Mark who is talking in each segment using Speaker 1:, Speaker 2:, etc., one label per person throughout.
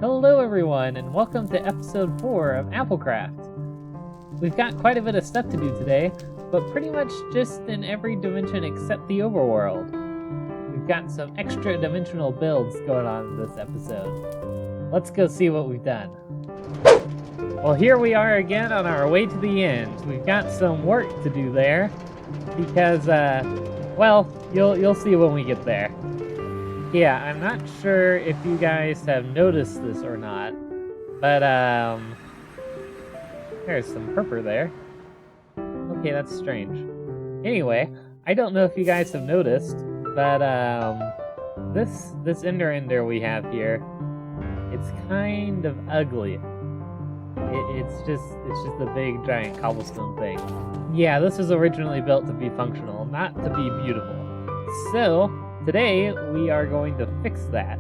Speaker 1: Hello everyone, and welcome to episode 4 of Applecraft. We've got quite a bit of stuff to do today, but pretty much just in every dimension except the overworld. We've got some extra dimensional builds going on in this episode. Let's go see what we've done. Well, here we are again on our way to the end. We've got some work to do there, because, well, you'll see when we get there. Yeah, I'm not sure if you guys have noticed this or not, but, there's some purple there. Okay, that's strange. Anyway, I don't know if you guys have noticed, but, this ender we have here, it's kind of ugly. It's just a big, giant cobblestone thing. Yeah, this was originally built to be functional, not to be beautiful. So, today, we are going to fix that.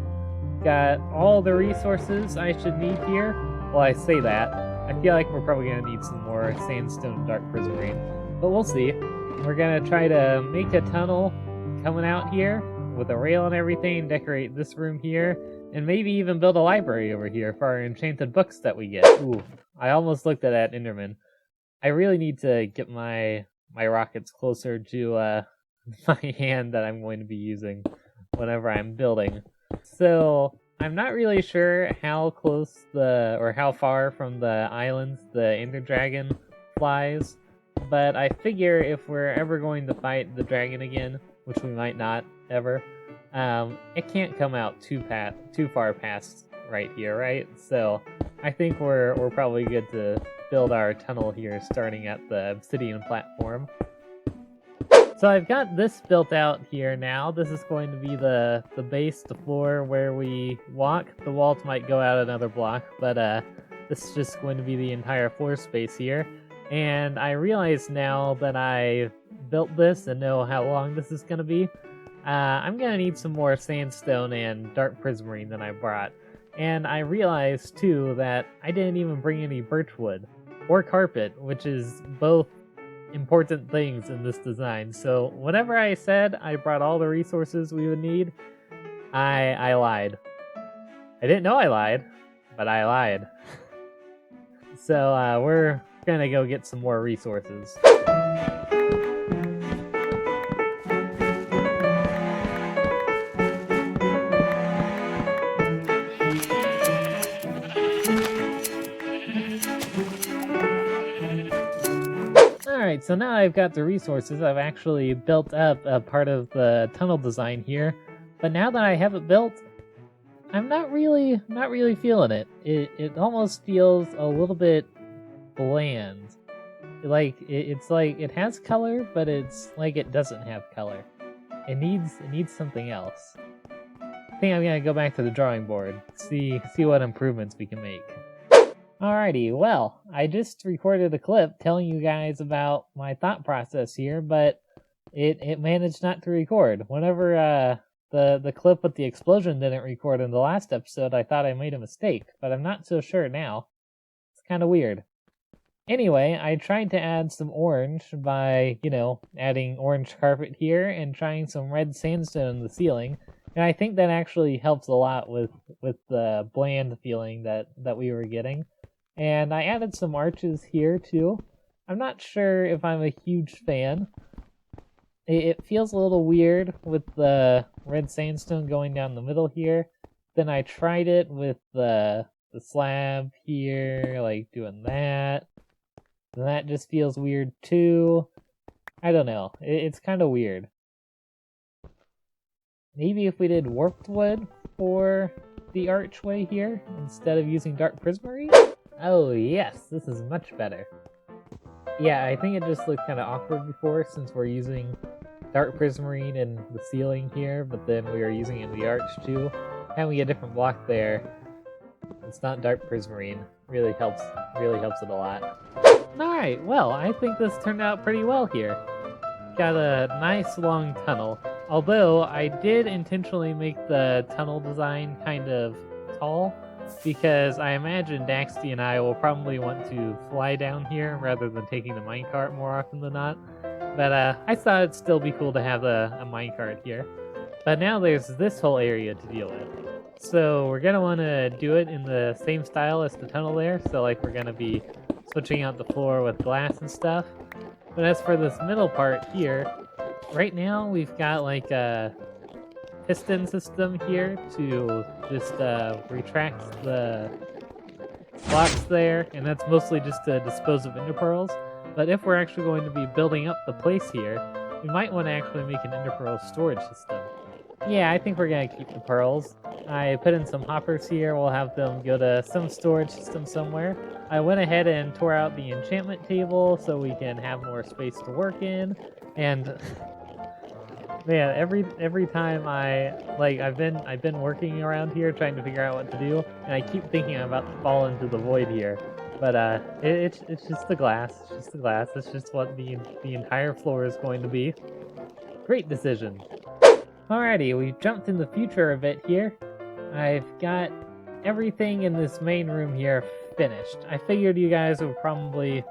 Speaker 1: Got all the resources I should need here. Well, I say that. I feel like we're probably going to need some more sandstone and dark prismarine. But we'll see. We're going to try to make a tunnel coming out here with a rail and everything, decorate this room here, and maybe even build a library over here for our enchanted books that we get. Ooh, I almost looked at that Enderman. I really need to get my rockets closer to, my hand that I'm going to be using whenever I'm building. So I'm not really sure how close or how far from the islands the Ender Dragon flies, but I figure if we're ever going to fight the dragon again, which we might not ever, it can't come out too far past right here, right? So I think we're probably good to build our tunnel here, starting at the obsidian platform. So I've got this built out here now. This is going to be the base, the floor where we walk. The walls might go out another block, but this is just going to be the entire floor space here. And I realize now that I built this and know how long this is going to be, I'm going to need some more sandstone and dark prismarine than I brought. And I realized too that I didn't even bring any birchwood or carpet, which is both important things in this design. So whenever I said I brought all the resources we would need, I lied. I didn't know I lied, but I lied. So we're gonna go get some more resources. Alright, so now I've got the resources. I've actually built up a part of the tunnel design here, but now that I have it built, I'm not really feeling it. It almost feels a little bit bland. It's like it has color, but it's like it doesn't have color. It needs something else. I think I'm gonna go back to the drawing board, see what improvements we can make. Alrighty, well, I just recorded a clip telling you guys about my thought process here, but it managed not to record. Whenever the clip with the explosion didn't record in the last episode, I thought I made a mistake, but I'm not so sure now. It's kind of weird. Anyway, I tried to add some orange by, adding orange carpet here and trying some red sandstone in the ceiling, and I think that actually helps a lot with the bland feeling that we were getting. And I added some arches here too. I'm not sure if I'm a huge fan. It feels a little weird with the red sandstone going down the middle here. Then I tried it with the slab here, like doing that. And that just feels weird too. I don't know. It's kind of weird. Maybe if we did warped wood for the archway here instead of using dark prismarine? Oh yes, this is much better. Yeah, I think it just looked kind of awkward before since we're using dark prismarine in the ceiling here, but then we are using it in the arch too. Having a different block there, it's not dark prismarine, really helps it a lot. Alright, well, I think this turned out pretty well here. Got a nice long tunnel, although I did intentionally make the tunnel design kind of tall, because I imagine Daxty and I will probably want to fly down here rather than taking the minecart more often than not. But I thought it'd still be cool to have a minecart here. But now there's this whole area to deal with. So we're gonna want to do it in the same style as the tunnel there. So like we're gonna be switching out the floor with glass and stuff. But as for this middle part here, right now we've got like a piston system here to just retract the blocks there, and that's mostly just to dispose of ender pearls. But if we're actually going to be building up the place here, we might want to actually make an ender pearl storage system. Yeah, I think we're gonna keep the pearls. I put in some hoppers here. We'll have them go to some storage system somewhere. I went ahead and tore out the enchantment table so we can have more space to work in. And man, every time I've been working around here trying to figure out what to do, and I keep thinking I'm about to fall into the void here. But it's just the glass. It's just the glass. It's just what the entire floor is going to be. Great decision. Alrighty, we've jumped in the future a bit here. I've got everything in this main room here finished. I figured you guys were probably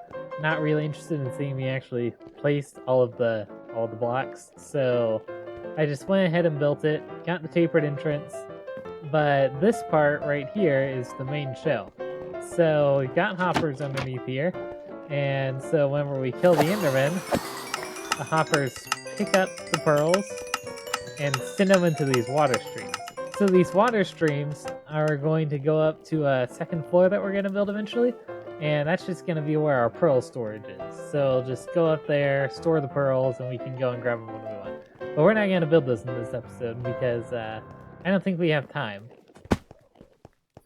Speaker 1: not really interested in seeing me actually place all the blocks, so I just went ahead and built it, got the tapered entrance, but this part right here is the main shell. So we've got hoppers underneath here, and so whenever we kill the Enderman, the hoppers pick up the pearls and send them into these water streams. So these water streams are going to go up to a second floor that we're going to build eventually, and that's just going to be where our pearl storage is. So just go up there, store the pearls, and we can go and grab them when we want. But we're not going to build this in this episode because I don't think we have time.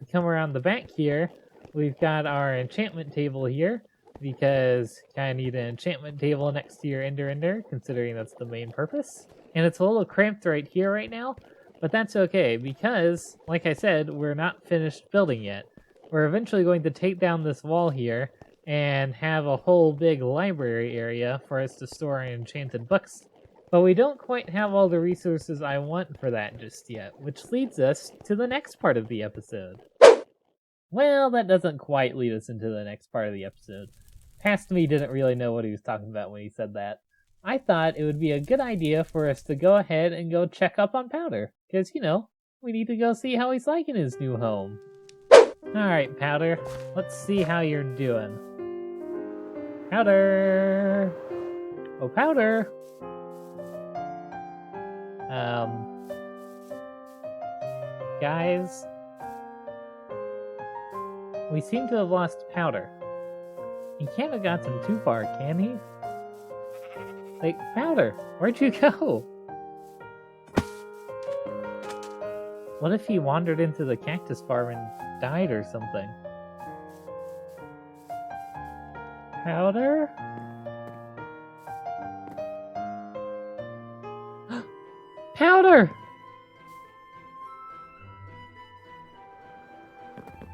Speaker 1: We come around the back here, we've got our enchantment table here, because you kind of need an enchantment table next to your ender, considering that's the main purpose. And it's a little cramped right here right now, but that's okay because, like I said, we're not finished building yet. We're eventually going to take down this wall here and have a whole big library area for us to store our enchanted books. But we don't quite have all the resources I want for that just yet, which leads us to the next part of the episode. Well, that doesn't quite lead us into the next part of the episode. Past me didn't really know what he was talking about when he said that. I thought it would be a good idea for us to go ahead and go check up on Powder, because, you know, we need to go see how he's liking his new home. Alright, Powder, let's see how you're doing. Powder! Oh, Powder! Guys, we seem to have lost Powder. He can't have gotten too far, can he? Like, Powder, where'd you go? What if he wandered into the cactus farm and died or something? Powder? Powder!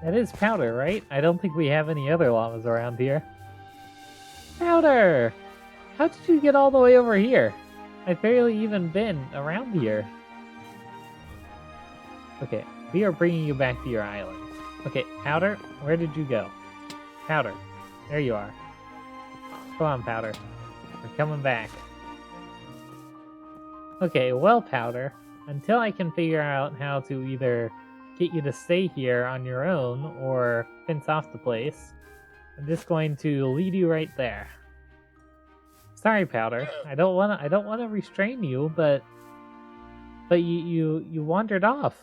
Speaker 1: That is Powder, right? I don't think we have any other llamas around here. Powder! How did you get all the way over here? I've barely even been around here. Okay, we are bringing you back to your island. Okay, Powder, where did you go? Powder, there you are. Come on, Powder. We're coming back. Okay, well, Powder, until I can figure out how to either get you to stay here on your own or fence off the place, I'm just going to lead you right there. Sorry, Powder. I don't wanna restrain you, but you wandered off.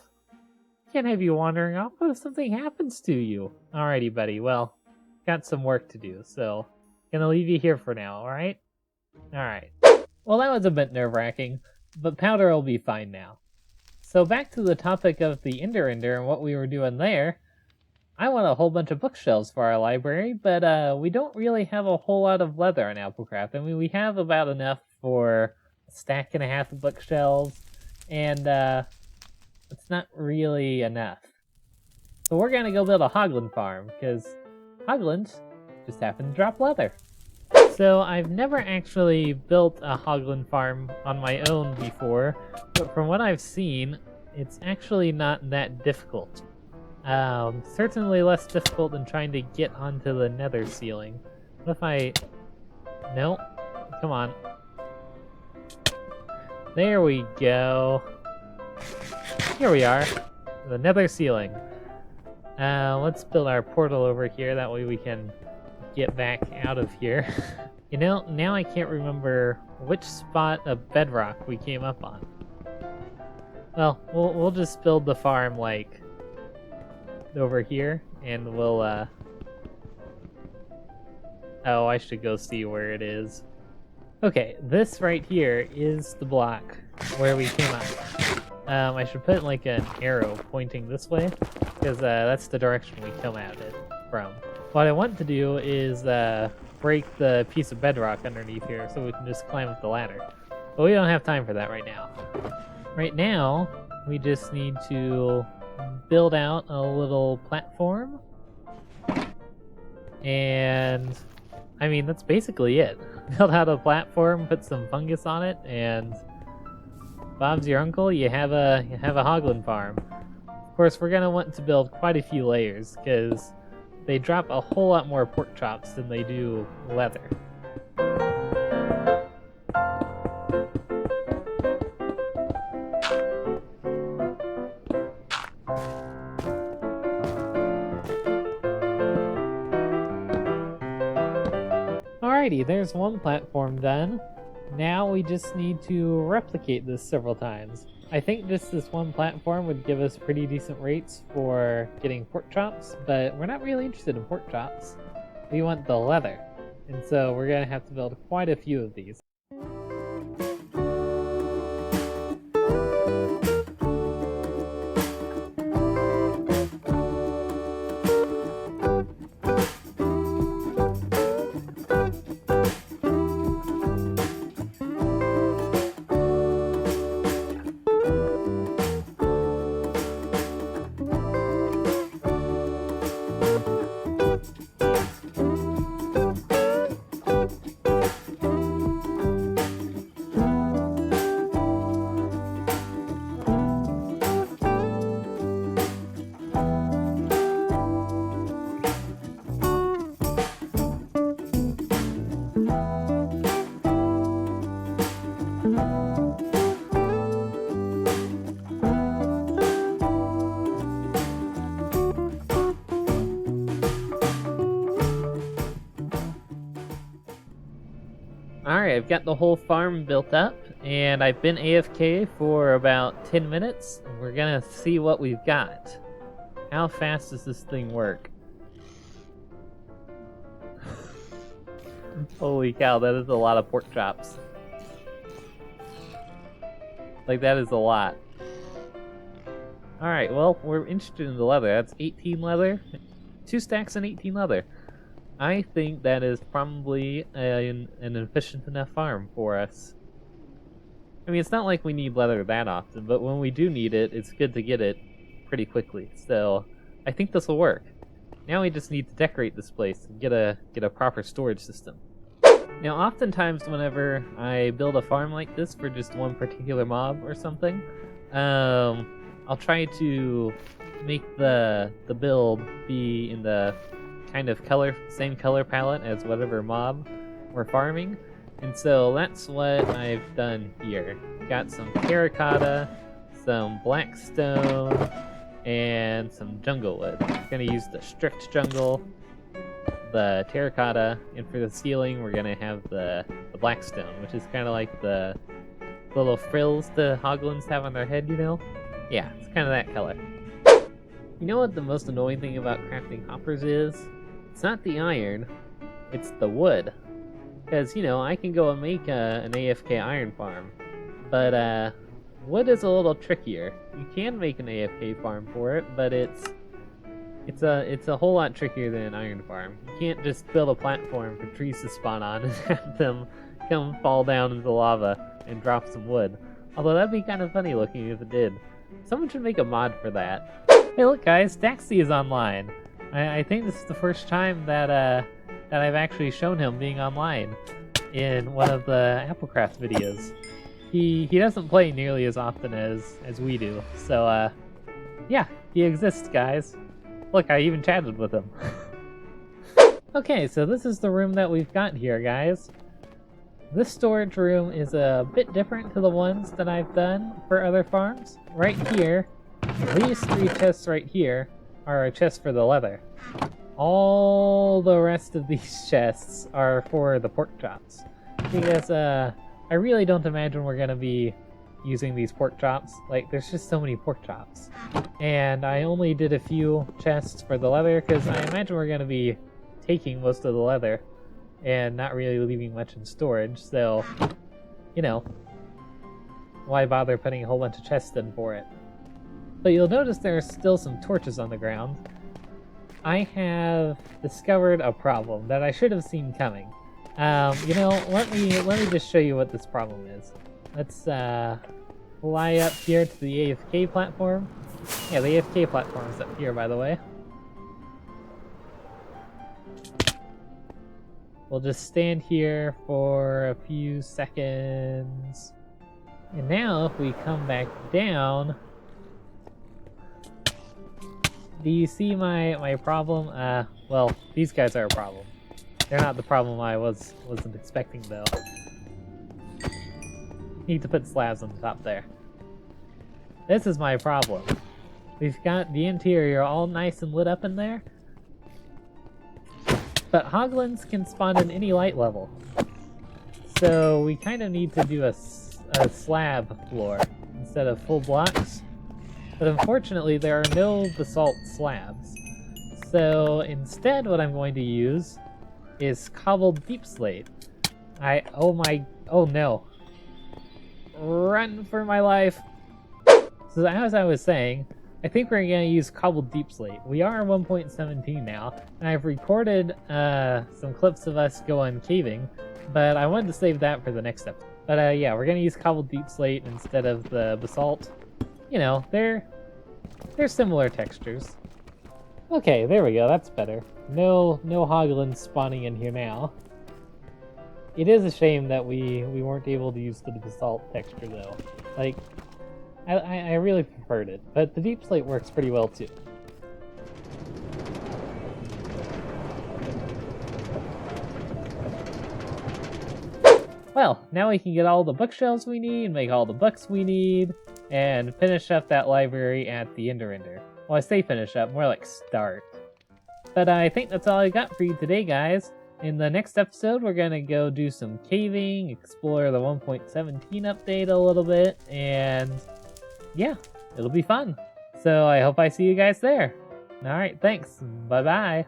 Speaker 1: Can't have you wandering off. What if something happens to you? Alrighty, buddy. Well, got some work to do, so gonna leave you here for now. All right? All right. Well, that was a bit nerve-wracking, but Powder will be fine now. So back to the topic of the Ender and what we were doing there. I want a whole bunch of bookshelves for our library, but we don't really have a whole lot of leather on Applecraft. I mean, we have about enough for a stack and a half of bookshelves, and it's not really enough. So we're gonna go build a Hoglin farm, because Hoglins just happen to drop leather. So I've never actually built a Hoglin farm on my own before, but from what I've seen, it's actually not that difficult. Certainly less difficult than trying to get onto the nether ceiling. What if I... No. Come on. There we go. Here we are. the nether ceiling. Let's build our portal over here, that way we can get back out of here. You know, now I can't remember which spot of bedrock we came up on. Well, we'll just build the farm, like, over here, and we'll, oh, I should go see where it is. Okay, this right here is the block where we came up. I should put, like, an arrow pointing this way, because that's the direction we come at it from. What I want to do is break the piece of bedrock underneath here so we can just climb up the ladder. But we don't have time for that right now. Right now, we just need to build out a little platform. And, I mean, that's basically it. Build out a platform, put some fungus on it, and Bob's your uncle, you have a Hoglin farm. Of course, we're gonna want to build quite a few layers, because they drop a whole lot more pork chops than they do leather. Alrighty, there's one platform done. Now we just need to replicate this several times. I think just this one platform would give us pretty decent rates for getting pork chops, but we're not really interested in pork chops. We want the leather, and so we're gonna have to build quite a few of these. Alright, I've got the whole farm built up, and I've been AFK for about 10 minutes. We're gonna see what we've got. How fast does this thing work? Holy cow, that is a lot of pork chops. Like, that is a lot. Alright, well, we're interested in the leather. That's 18 leather. 2 stacks and 18 leather. I think that is probably an efficient enough farm for us. I mean, it's not like we need leather that often, but when we do need it, it's good to get it pretty quickly. So, I think this will work. Now we just need to decorate this place and get a proper storage system. Now, oftentimes whenever I build a farm like this for just one particular mob or something, I'll try to make the build be in the kind of same color palette as whatever mob we're farming, and so that's what I've done here. Got some terracotta, some black stone, and some jungle wood. I'm gonna use the strict jungle, the terracotta, and for the ceiling we're gonna have the black stone, which is kind of like the little frills the Hoglins have on their head, you know? Yeah, it's kind of that color. You know what the most annoying thing about crafting hoppers is? It's not the iron, it's the wood. Because, you know, I can go and make an AFK iron farm, but wood is a little trickier. You can make an AFK farm for it, but it's a whole lot trickier than an iron farm. You can't just build a platform for trees to spawn on and have them come fall down into the lava and drop some wood. Although that'd be kind of funny looking if it did. Someone should make a mod for that. Hey look guys, Daxi is online. I think this is the first time that I've actually shown him being online in one of the Applecraft videos. He doesn't play nearly as often as we do, so yeah, he exists, guys. Look, I even chatted with him. Okay, so this is the room that we've got here, guys. This storage room is a bit different to the ones that I've done for other farms. Right here, These 3 chests right here are a chest for the leather. All the rest of these chests are for the pork chops. Because I really don't imagine we're gonna be using these pork chops. Like, there's just so many pork chops. And I only did a few chests for the leather because I imagine we're gonna be taking most of the leather and not really leaving much in storage, so, you know, why bother putting a whole bunch of chests in for it? But you'll notice there are still some torches on the ground. I have discovered a problem that I should have seen coming. You know, let me just show you what this problem is. Let's fly up here to the AFK platform. Yeah, the AFK platform is up here, by the way. We'll just stand here for a few seconds. And now, if we come back down, do you see my problem? Well, these guys are a problem. They're not the problem I wasn't expecting, though. Need to put slabs on the top there. This is my problem. We've got the interior all nice and lit up in there, but hoglins can spawn in any light level. So we kind of need to do a slab floor instead of full blocks. But unfortunately, there are no basalt slabs. So instead, what I'm going to use is cobbled deep slate. Oh no. Run for my life. So as I was saying, I think we're going to use cobbled deep slate. We are 1.17 now, and I've recorded some clips of us going caving, but I wanted to save that for the next episode. But yeah, we're going to use cobbled deep slate instead of the basalt. You know, they're similar textures. Okay, there we go, that's better. No hoglins spawning in here now. It is a shame that we weren't able to use the basalt texture though. Like, I really preferred it, but the deep slate works pretty well too. Well, now we can get all the bookshelves we need, make all the books we need, and finish up that library at the Ender. Well, I say finish up, more like start. But I think that's all I got for you today, guys. In the next episode, we're going to go do some caving, explore the 1.17 update a little bit, and yeah, it'll be fun. So I hope I see you guys there. Alright, thanks. Bye-bye.